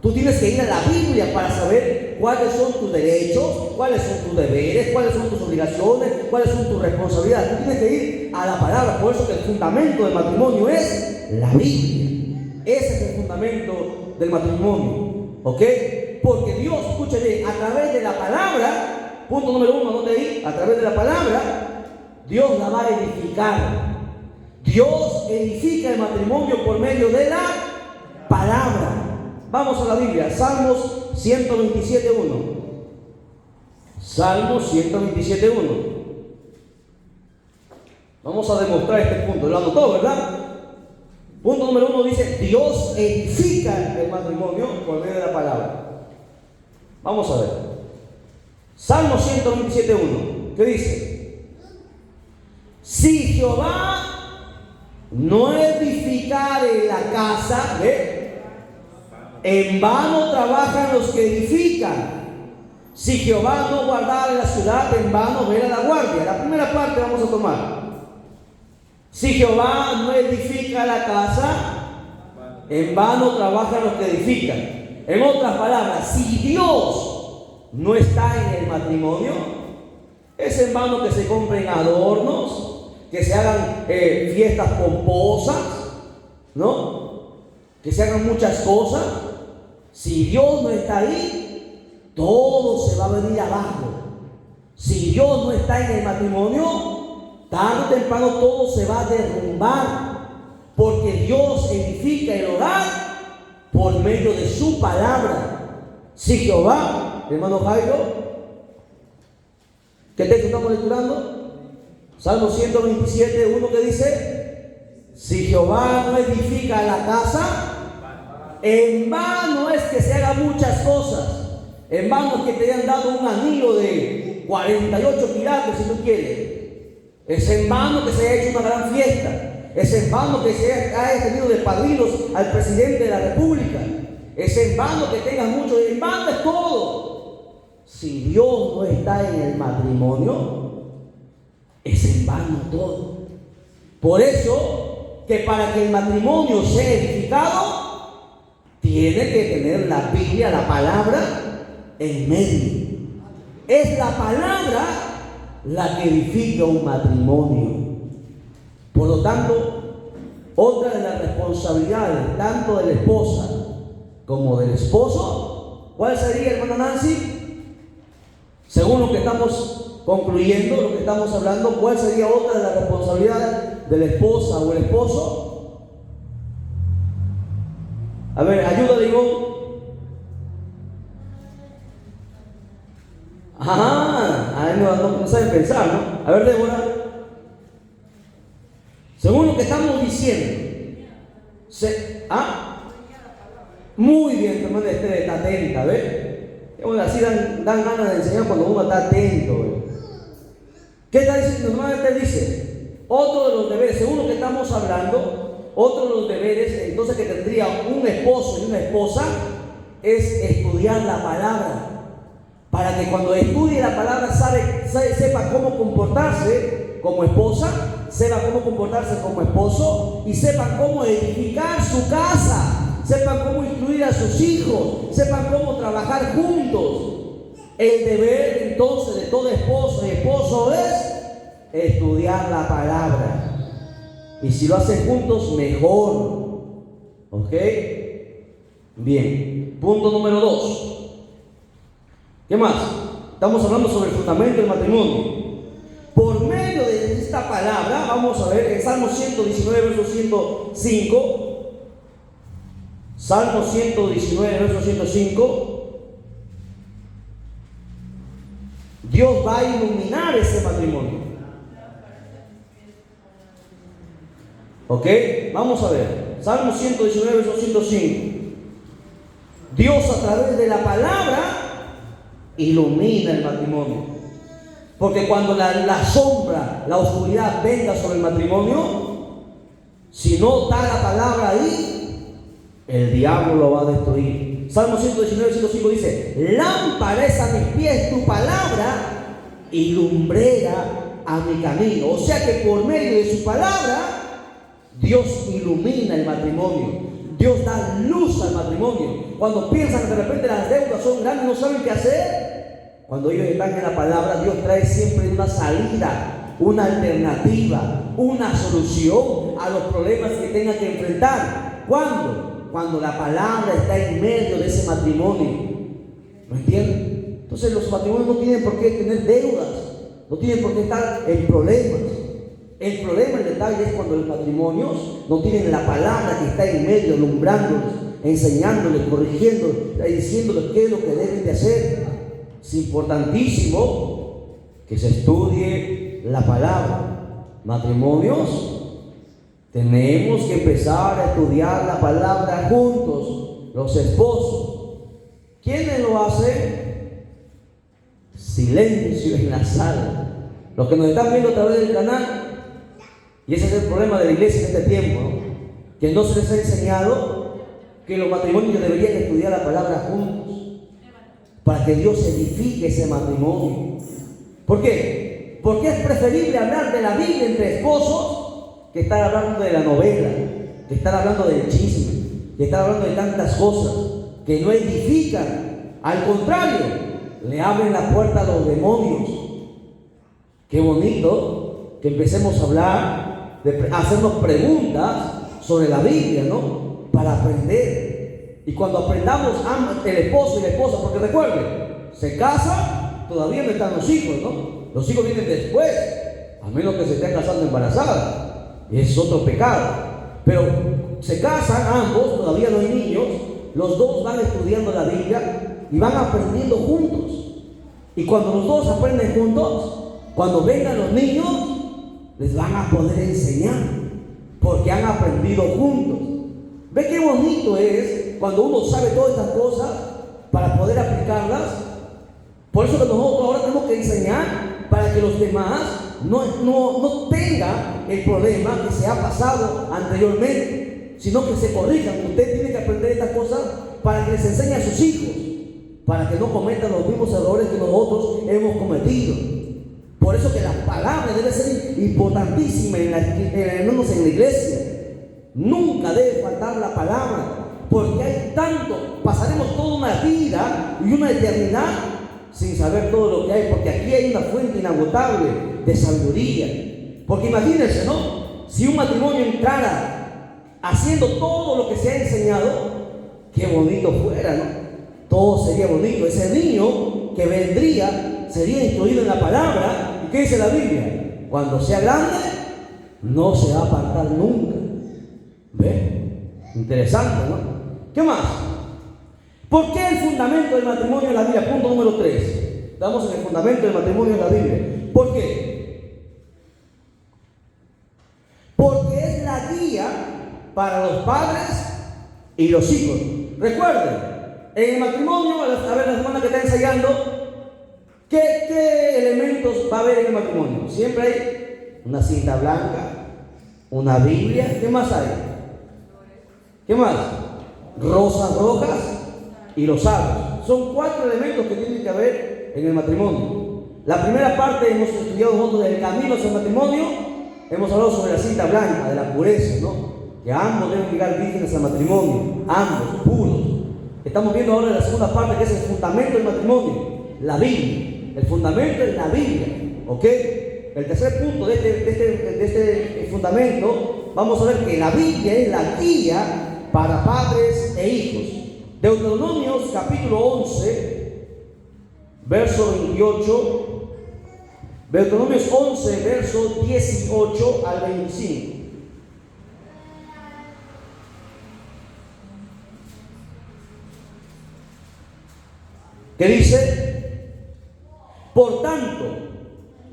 Tú tienes que ir a la Biblia para saber cuáles son tus derechos, cuáles son tus deberes, cuáles son tus obligaciones, cuáles son tus responsabilidades. Tú tienes que ir a la palabra. Por eso que el fundamento del matrimonio es la Biblia. Ese es el fundamento del matrimonio. ¿Ok? Porque Dios, escuche bien, a través de la palabra, punto número 1, anote ahí, a través de la palabra, Dios la va a edificar. Dios edifica el matrimonio por medio de la palabra. Vamos a la Biblia, Salmos 127.1. Salmos 127.1. Vamos a demostrar este punto. Lo anotó, ¿verdad? Punto número 1 dice: Dios edifica el matrimonio por medio de la palabra. Vamos a ver. Salmos 127.1. ¿Qué dice? Si Jehová no edificare la casa, ¿ve? En vano trabajan los que edifican. Si Jehová no guardara la ciudad, en vano vela la guardia. La primera parte vamos a tomar. Si Jehová no edifica la casa, en vano trabajan los que edifican. En otras palabras, si Dios no está en el matrimonio, es en vano que se compren adornos, que se hagan fiestas pomposas, ¿no? Que se hagan muchas cosas. Si Dios no está ahí, todo se va a venir abajo. Si Dios no está en el matrimonio, tarde o temprano todo se va a derrumbar, porque Dios edifica el hogar por medio de su palabra. Si Jehová, hermano Jairo, ¿qué texto estamos lecturando? Salmo 127.1, que dice: si Jehová no edifica la casa, en vano es que se hagan muchas cosas. En vano es que te hayan dado un anillo de 48 quilates, si tú quieres. Es en vano que se haya hecho una gran fiesta. Es en vano que se haya tenido de padrinos al presidente de la República. Es en vano que tengas mucho. En vano es todo. Si Dios no está en el matrimonio, es en vano todo. Por eso que para que el matrimonio sea edificado, tiene que tener la Biblia, la palabra, en medio. Es la palabra la que edifica un matrimonio. Por lo tanto, otra de las responsabilidades, tanto de la esposa como del esposo, ¿cuál sería, hermana Nancy? Según lo que estamos concluyendo, lo que estamos hablando, ¿cuál sería otra de las responsabilidades de la esposa o el esposo? A ver, ayúdale, Ivonne. Ajá, no saben pensar, ¿no? A ver, Débora. Según lo que estamos diciendo, muy bien, tu hermana Esther está atenta, ¿ves? Bueno, así dan ganas de enseñar cuando uno está atento, ¿ves? ¿Qué está diciendo? Tu hermana Esther dice: otro de los deberes, según lo que estamos hablando, otro de los deberes entonces que tendría un esposo y una esposa es estudiar la palabra, para que cuando estudie la palabra sepa cómo comportarse como esposa, sepa cómo comportarse como esposo, y sepan cómo edificar su casa, sepan cómo instruir a sus hijos, sepan cómo trabajar juntos. El deber entonces de todo esposo y esposo es estudiar la palabra. Y si lo hacen juntos, mejor. ¿Ok? Bien. Punto número 2. ¿Qué más? Estamos hablando sobre el fundamento del matrimonio. Por medio de esta palabra, vamos a ver en Salmo 119, verso 105. Salmo 119, verso 105. Dios va a iluminar ese matrimonio. ¿Ok? Vamos a ver. Salmo 119, verso 105. Dios a través de la palabra ilumina el matrimonio. Porque cuando la sombra, la oscuridad venga sobre el matrimonio, si no está la palabra ahí, el diablo lo va a destruir. Salmo 119, 105 dice: lámpara es a mis pies tu palabra y lumbrera a mi camino. O sea que por medio de su palabra, Dios ilumina el matrimonio. Dios da luz al matrimonio. cuando piensan que de repente las deudas son grandes y no saben qué hacer, cuando ellos están en la palabra, Dios trae siempre una salida, una alternativa, una solución a los problemas que tengan que enfrentar. ¿Cuándo? Cuando la palabra está en medio de ese matrimonio. ¿Me entienden? Entonces los matrimonios no tienen por qué tener deudas, no tienen por qué estar en problemas. El problema, el detalle es cuando los matrimonios no tienen la palabra que está en medio, alumbrándoles, enseñándoles, corrigiéndoles, diciéndoles qué es lo que deben de hacer. Es importantísimo que se estudie la palabra. Matrimonios, tenemos que empezar a estudiar la palabra juntos, los esposos. ¿Quiénes lo hacen? Silencio en la sala. Los que nos están viendo a través del canal. Y ese es el problema de la iglesia en este tiempo, ¿no? Que no se les ha enseñado que los matrimonios deberían estudiar la palabra juntos para que Dios edifique ese matrimonio. ¿Por qué? Porque es preferible hablar de la Biblia entre esposos que estar hablando de la novela, que estar hablando del chisme, que estar hablando de tantas cosas que no edifican. Al contrario, le abren la puerta a los demonios. Qué bonito que empecemos a hablar, de hacernos preguntas sobre la Biblia, ¿no? Para aprender. Y cuando aprendamos, el esposo y la esposa, porque recuerden, se casan, todavía no están los hijos, ¿no? Los hijos vienen después, a menos que se estén casando embarazada, y es otro pecado. Pero se casan ambos, todavía no hay niños, los dos van estudiando la Biblia y van aprendiendo juntos. Y cuando los dos aprenden juntos, cuando vengan los niños, les van a poder enseñar, porque han aprendido juntos. ¿Ve qué bonito es cuando uno sabe todas estas cosas para poder aplicarlas? Por eso que nosotros ahora tenemos que enseñar para que los demás no tengan el problema que se ha pasado anteriormente, sino que se corrijan. Usted tiene que aprender estas cosas para que les enseñe a sus hijos, para que no cometan los mismos errores que nosotros hemos cometido. Por eso que la palabra debe ser importantísima en la iglesia. Nunca debe faltar la palabra, porque hay tanto, pasaremos toda una vida y una eternidad sin saber todo lo que hay, porque aquí hay una fuente inagotable de sabiduría. Porque imagínense, ¿no? Si un matrimonio entrara haciendo todo lo que se ha enseñado, qué bonito fuera, ¿no? Todo sería bonito. Ese niño que vendría sería instruido en la palabra. ¿Y qué dice la Biblia? Cuando sea grande, no se va a apartar nunca. ¿Ve? Interesante, ¿no? ¿Qué más? ¿Por qué el fundamento del matrimonio en la Biblia? Punto número 3. Estamos en el fundamento del matrimonio en la Biblia. ¿Por qué? Porque es la guía para los padres y los hijos. Recuerden, en el matrimonio, a ver la semana que está ensayando, ¿qué elementos va a haber en el matrimonio? Siempre hay una cinta blanca, una Biblia. ¿Qué más hay? ¿Qué más? Rosas rojas y los sabios. Son 4 elementos que tienen que haber en el matrimonio. La primera parte hemos estudiado nosotros del camino hacia el matrimonio. Hemos hablado sobre la cinta blanca, de la pureza, ¿no? Que ambos deben llegar vírgenes al matrimonio, ambos puros. Estamos viendo ahora la segunda parte, que es el fundamento del matrimonio, la Biblia. El fundamento es la Biblia, ¿ok? El tercer punto de este fundamento, vamos a ver que la Biblia es la guía para padres e hijos. Deuteronomios capítulo 11, verso 28. Deuteronomios 11, verso 18 al 25. Que dice: por tanto,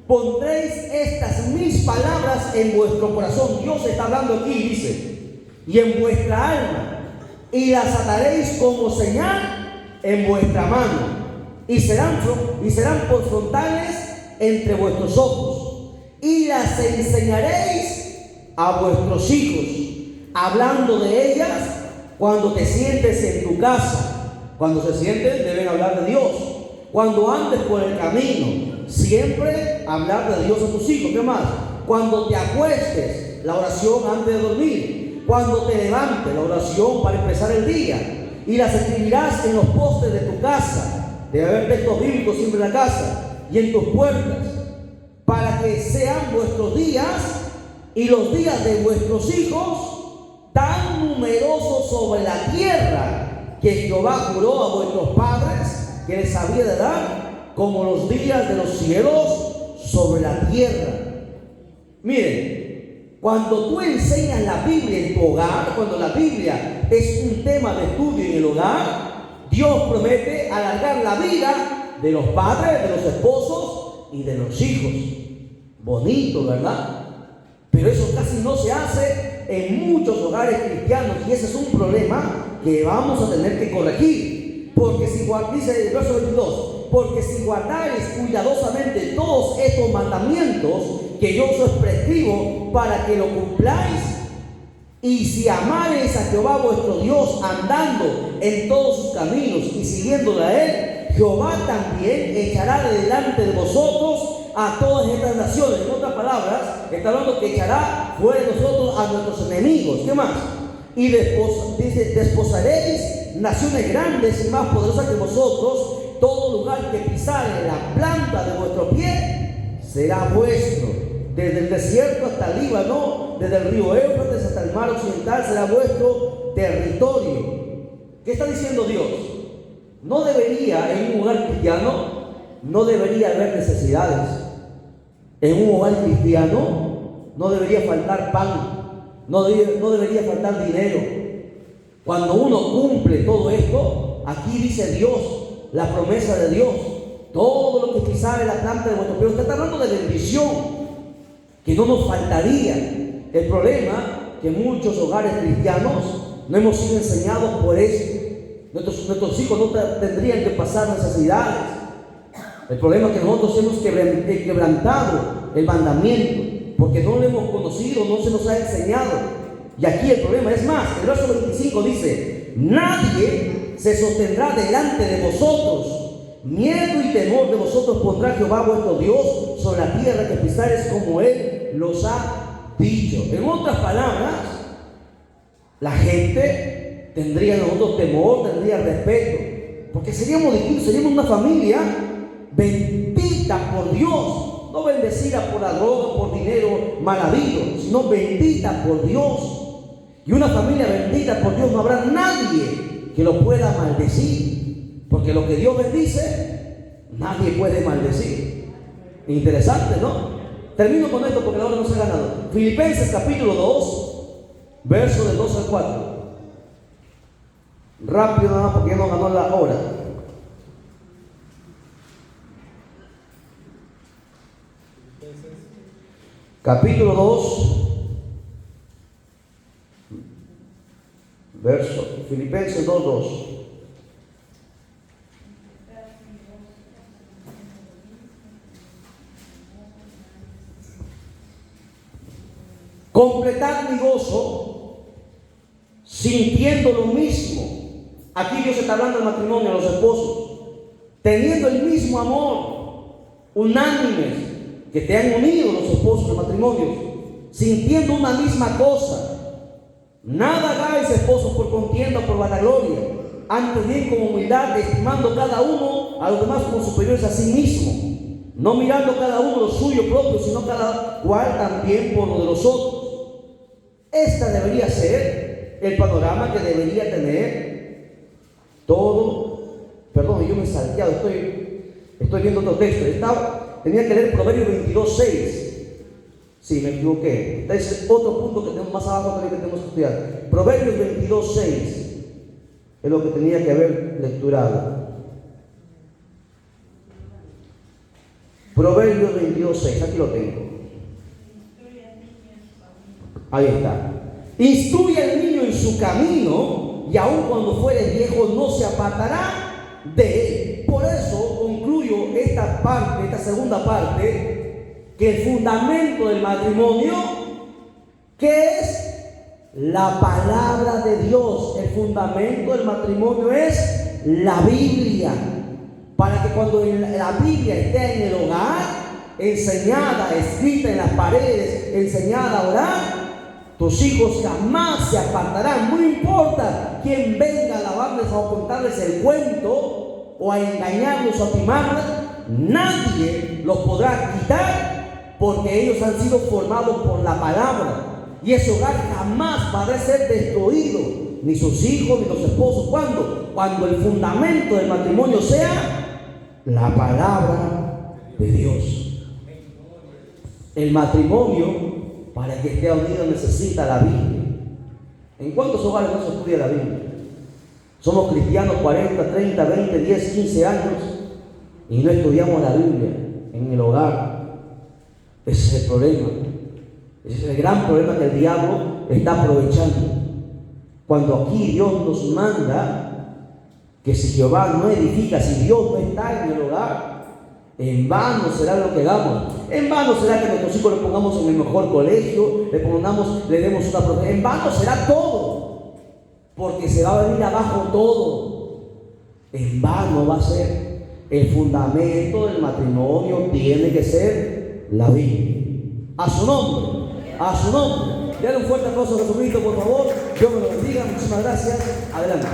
pondréis estas mis palabras en vuestro corazón. Dios está hablando aquí, dice, y en vuestra alma, y las ataréis como señal en vuestra mano, y serán por frontales entre vuestros ojos, y las enseñaréis a vuestros hijos, hablando de ellas cuando te sientes en tu casa. Cuando se sienten, deben hablar de Dios. Cuando andes por el camino, siempre hablar de Dios a tus hijos. ¿Qué más? Cuando te acuestes, la oración antes de dormir. Cuando te levantes, la oración para empezar el día. y las escribirás en los postes de tu casa. Debe haber textos bíblicos siempre en la casa y en tus puertas, para que sean vuestros días y los días de vuestros hijos tan numerosos sobre la tierra que Jehová juró a vuestros padres que les había de dar, como los días de los cielos sobre la tierra. Miren, cuando tú enseñas la Biblia en tu hogar, cuando la Biblia es un tema de estudio en el hogar, Dios promete alargar la vida de los padres, de los esposos y de los hijos. Bonito, ¿verdad? Pero eso casi no se hace en muchos hogares cristianos, y ese es un problema que vamos a tener que corregir. Porque si dice el verso 22, porque si guardáis cuidadosamente todos estos mandamientos que yo os prescribo para que lo cumpláis, y si amareis a Jehová vuestro Dios andando en todos sus caminos y siguiéndole a él, Jehová también echará de delante de vosotros a todas estas naciones. En otras palabras, está hablando que echará fuera de nosotros a nuestros enemigos. ¿Qué más? Y dice, desposaréis naciones grandes y más poderosas que vosotros. Todo lugar que pisare la planta de vuestro pie será vuestro. Desde el desierto hasta el Líbano, desde el río Éufrates hasta el mar occidental será vuestro territorio. ¿Qué está diciendo Dios? No debería, en un hogar cristiano, no debería haber necesidades. En un hogar cristiano no debería faltar pan, no debería faltar dinero. Cuando uno cumple todo esto, aquí dice Dios, la promesa de Dios, todo lo que pisare la planta de vuestro pie. Usted está hablando de bendición, que no nos faltaría. El problema que muchos hogares cristianos no hemos sido enseñados por eso. Nuestros hijos no tendrían que pasar necesidades. El problema es que nosotros hemos quebrantado el mandamiento porque no lo hemos conocido, no se nos ha enseñado. Y aquí el problema es más. El verso 25 dice: nadie se sostendrá delante de vosotros, miedo y temor de vosotros pondrá Jehová vuestro Dios sobre la tierra que pisares, como él los ha dicho. En otras palabras, la gente tendría nosotros temor, tendría respeto, porque seríamos distintos, seríamos una familia bendita por Dios, no bendecida por la droga, por dinero mal habido, sino bendita por Dios. Y una familia bendita por Dios, no habrá nadie que lo pueda maldecir, porque lo que Dios bendice, nadie puede maldecir. Interesante, ¿no? Termino con esto porque la hora no se ha ganado. Filipenses capítulo 2, verso del 2 al 4. Rápido nada más porque ya no ganó la hora. Capítulo 2, verso, Filipenses 2:2. Completad mi gozo sintiendo lo mismo. Aquí Dios está hablando del matrimonio, a los esposos, teniendo el mismo amor, unánimes, que te han unido los esposos, los matrimonios, sintiendo una misma cosa. Nada hagáis, esposos, por contienda o por vanagloria, antes bien con humildad, estimando cada uno a los demás como superiores a sí mismo, no mirando cada uno lo suyo propio, sino cada cual también por lo de los otros. Esta debería ser el panorama que debería tener todo. Perdón, yo me he salteado, estoy viendo otro texto. Tenía que leer Proverbios 22:6. Sí, me equivoqué. Este es otro punto que tenemos más abajo también que tenemos que estudiar. Proverbios 22:6 es lo que tenía que haber lecturado. Proverbios 22:6, aquí lo tengo. Ahí está. Instruye al niño en su camino, y aun cuando fuere viejo no se apartará de él. Por eso concluyo esta parte, esta segunda parte, que el fundamento del matrimonio, que es la palabra de Dios. El fundamento del matrimonio es la Biblia, para que cuando la Biblia esté en el hogar, enseñada, escrita en las paredes, enseñada a orar, Tus hijos jamás se apartarán, no importa quién venga a alabarles o a contarles el cuento o a engañarlos o a timarles, nadie los podrá quitar porque ellos han sido formados por la palabra. Y ese hogar jamás podrá ser destruido, ni sus hijos ni los esposos. ¿Cuándo? Cuando el fundamento del matrimonio sea la palabra de Dios. El matrimonio, para que esté unido, necesita la Biblia. ¿En cuántos hogares no se estudia la Biblia? Somos cristianos 40, 30, 20, 10, 15 años y no estudiamos la Biblia en el hogar. Ese es el problema. Ese es el gran problema que el diablo está aprovechando. Cuando aquí Dios nos manda que si Jehová no edifica, si Dios no está en el hogar, en vano será lo que hagamos. En vano será que nuestros hijos los pongamos en el mejor colegio, le demos una protección. En vano será todo, porque se va a venir abajo todo. En vano va a ser. El fundamento del matrimonio tiene que ser la Biblia. A su nombre, a su nombre. Dale un fuerte aplauso a Jesucristo, por favor. Dios me lo bendiga. Muchísimas gracias. Adelante.